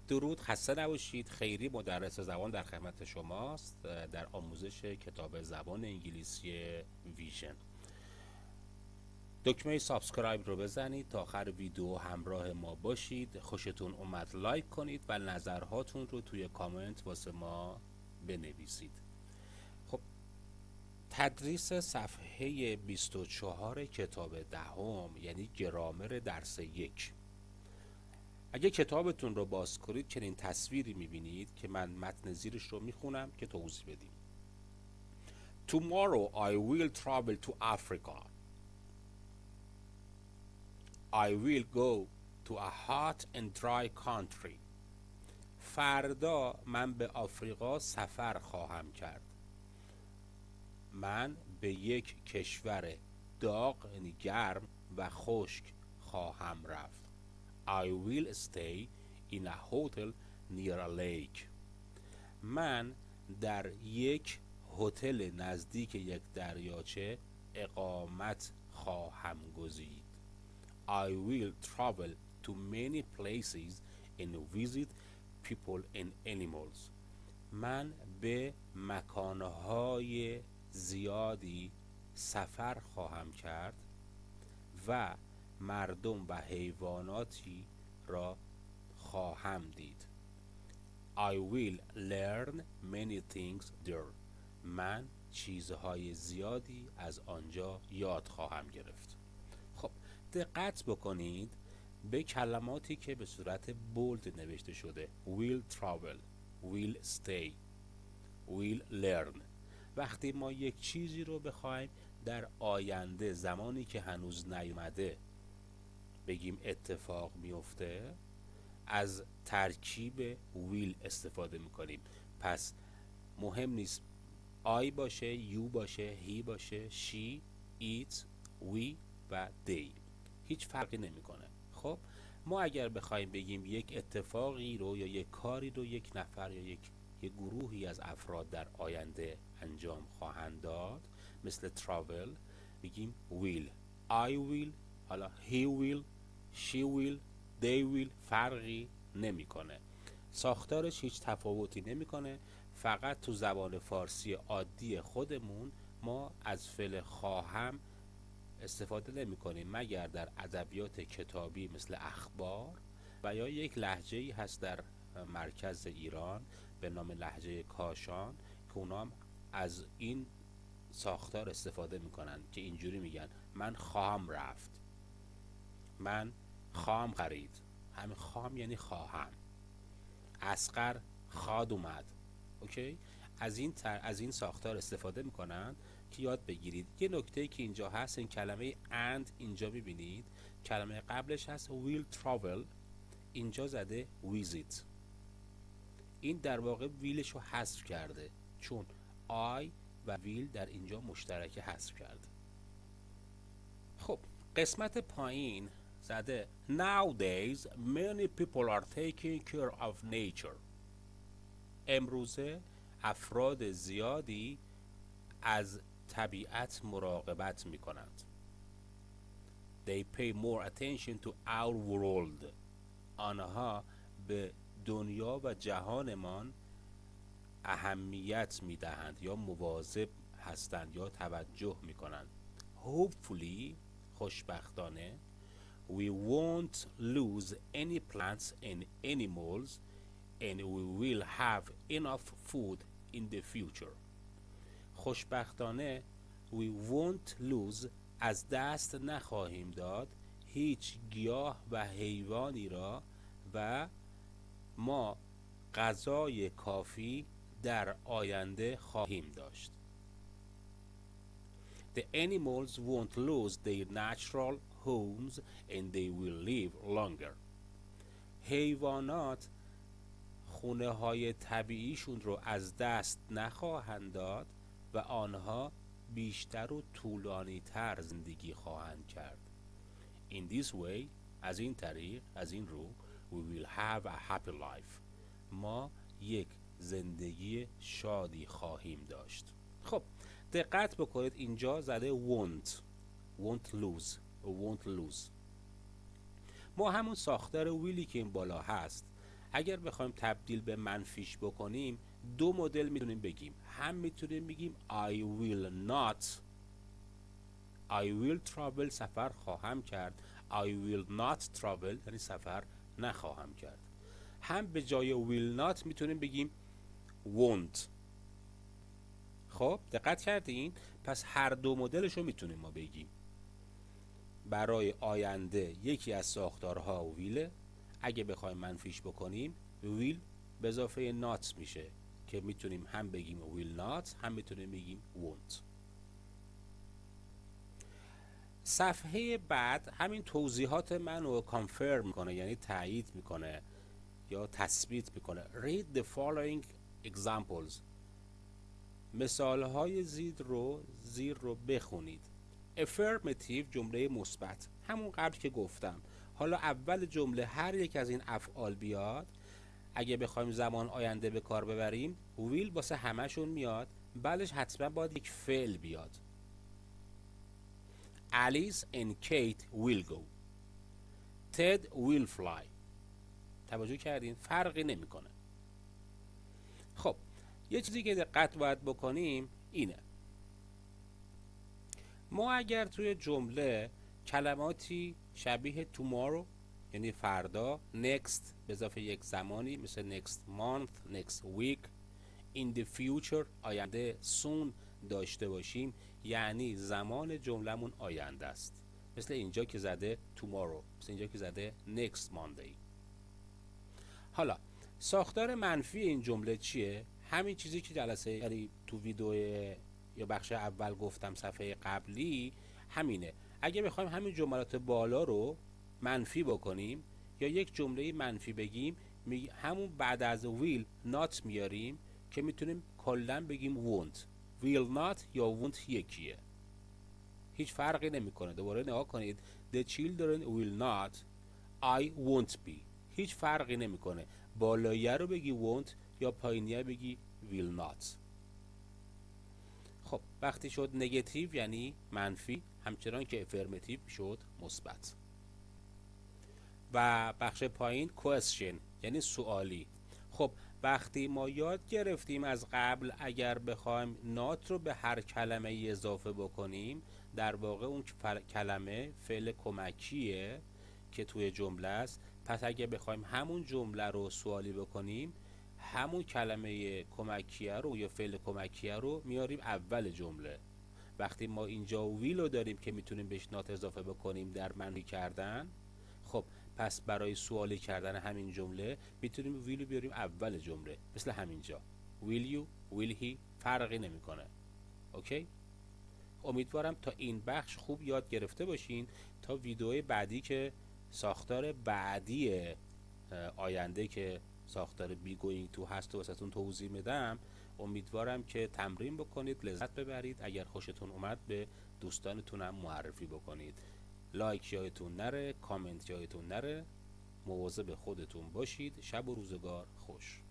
درود، خسته نباشید. خیری مدرس زبان در خدمت شماست در آموزش کتاب زبان انگلیسی ویژن. دکمه سابسکرایب رو بزنید تا آخر ویدیو همراه ما باشید. خوشتون اومد لایک کنید و نظرهاتون رو توی کامنت واسه ما بنویسید. خب، تدریس صفحه 24 کتاب دهم یعنی گرامر درس 1. اگه کتابتون رو باز کنید چنین تصویری میبینید که من متن زیرش رو میخونم که توضیح بدیم. Tomorrow I will travel to Africa. I will go to a hot and dry country. فردا من به آفریقا سفر خواهم کرد. من به یک کشور داغ یعنی گرم و خشک خواهم رفت. I will stay in a hotel near a lake. من در یک هتل نزدیک یک دریاچه اقامت خواهم گزید. I will travel to many places and visit people and animals. من به مکانهای زیادی سفر خواهم کرد و مردم و حیواناتی را خواهم دید. I will learn many things there. من چیزهای زیادی از آنجا یاد خواهم گرفت. خب، دقت بکنید به کلماتی که به صورت بولد نوشته شده. will travel, will stay, will learn. وقتی ما یک چیزی رو بخوایم در آینده زمانی که هنوز نیومده بگیم اتفاق میفته، از ترکیب will استفاده میکنیم. پس مهم نیست I باشه، you باشه، he باشه، she, it, we و they، هیچ فرقی نمیکنه. خب، ما اگر بخوایم بگیم یک اتفاقی رو یا یک کاری رو یک نفر یا یک گروهی از افراد در آینده انجام خواهند داد، مثل travel میگیم will. I will، حالا he will، she will، they will فرقی نمیکنه. ساختارش هیچ تفاوتی نمیکنه. فقط تو زبان فارسی عادی خودمون ما از فعل خواهم استفاده نمی کنیم مگر در ادبیات کتابی مثل اخبار و یا یک لهجه‌ای هست در مرکز ایران به نام لهجه کاشان که اونا هم از این ساختار استفاده میکنن که اینجوری میگن من خواهم رفت، من خواهم خرید. همین خواهم یعنی خواهم. اصغر خواد اومد. اوکی؟ از این ساختار استفاده میکنن که یاد بگیرید. یه نکته که اینجا هست، این کلمه and اینجا میبینید کلمه قبلش هست will travel، اینجا زده visit. این در واقع ویلش رو حذف کرده چون I و will در اینجا مشترک حذف کرده. خب، قسمت پایین زده Nowadays many people are taking care of nature. امروزه افراد زیادی از طبیعت مراقبت می کنند. They pay more attention to our world. آنها به دنیا و جهانمان اهمیت می دهند یا مواظب هستند یا توجه می کنند. Hopefully، خوشبختانه، we won't lose any plants and animals and we will have enough food in the future. خوشبختانه we won't lose از دست نخواهیم داد هیچ گیاه و حیوانی را و ما غذای کافی در آینده خواهیم داشت. The animals won't lose their natural homes and they will live longer. حیوانات خونه های طبیعیشون رو از دست نخواهند داد و آنها بیشتر و طولانی تر زندگی خواهند کرد. In this way، از این طریق، از این رو، we will have a happy life. ما یک زندگی شادی خواهیم داشت. خب، دقت بکنید اینجا زده won't lose. ما همون ساختار ویلی که این بالا هست اگر بخوایم تبدیل به منفیش بکنیم دو مدل میتونیم بگیم. هم میتونیم بگیم I will not، I will travel سفر خواهم کرد، I will not travel یعنی سفر نخواهم کرد. هم به جای will not میتونیم بگیم won't. خب دقت کردین؟ پس هر دو مدلش رو میتونیم ما بگیم. برای آینده یکی از ساختارها ویله، اگه بخوایم منفیش بکنیم will به اضافه not میشه که میتونیم هم بگیم will not هم میتونیم بگیم won't. صفحه بعد همین توضیحات من رو کانفرم میکنه، یعنی تایید میکنه یا تثبیت میکنه. Read the following examples. مثالهای زیر رو بخونید. affirmative جمله مثبت، همون قبل که گفتم. حالا اول جمله هر یک از این افعال بیاد، اگه بخوایم زمان آینده به کار ببریم will واسه همشون میاد، بعدش حتما باید یک فعل بیاد. Alice and Kate will go. Ted will fly. توجه کردین؟ فرقی نمیکنه. خب یه چیزی که دقت باید بکنیم اینه، ما اگر توی جمله کلماتی شبیه tomorrow یعنی فردا، next به اضافه یک زمانی مثل next month، next week، in the future آینده، soon داشته باشیم، یعنی زمان جملهمون آینده است. مثل اینجا که زده tomorrow، مثل اینجا که زده next Monday. حالا ساختار منفی این جمله چیه؟ همین چیزی که جلسه یعنی تو ویدیو یا بخش اول گفتم صفحه قبلی همینه. اگه بخوایم همین جملات بالا رو منفی بکنیم یا یک جمله منفی بگیم، همون بعد از will not میاریم که میتونیم کلا بگیم won't. will not یا won't یکیه، هیچ فرقی نمیکنه. دوباره نگاه کنید the children will not، I won't be، هیچ فرقی نمیکنه بالاییه رو بگی won't یا پایینیه بگی will not. خب وقتی شد نگاتیو یعنی منفی، همچنان که افرماتیو شد مثبت. و بخش پایین question یعنی سوالی. خب وقتی ما یاد گرفتیم از قبل اگر بخوایم not رو به هر کلمه ای اضافه بکنیم، در واقع اون کلمه فعل کمکیه که توی جمله است. پس اگه بخوایم همون جمله رو سوالی بکنیم، همون کلمه کمکیه رو یا فعل کمکیه رو میاریم اول جمله. وقتی ما اینجا ویل رو داریم که میتونیم بهش نات اضافه بکنیم در منفی کردن، خب پس برای سوالی کردن همین جمله میتونیم ویل رو بیاریم اول جمله، مثل همینجا will you، will he، فرقی نمیکنه. اوکی؟ امیدوارم تا این بخش خوب یاد گرفته باشین تا ویدیو بعدی که ساختار بعدی آینده که ساختار بی گوینگ تو هست و واسهتون توضیح میدم. امیدوارم که تمرین بکنید، لذت ببرید. اگر خوشتون اومد به دوستانتون هم معرفی بکنید. لایک یادتون نره، کامنت یادتون نره. مواظب خودتون باشید. شب و روزگار خوش.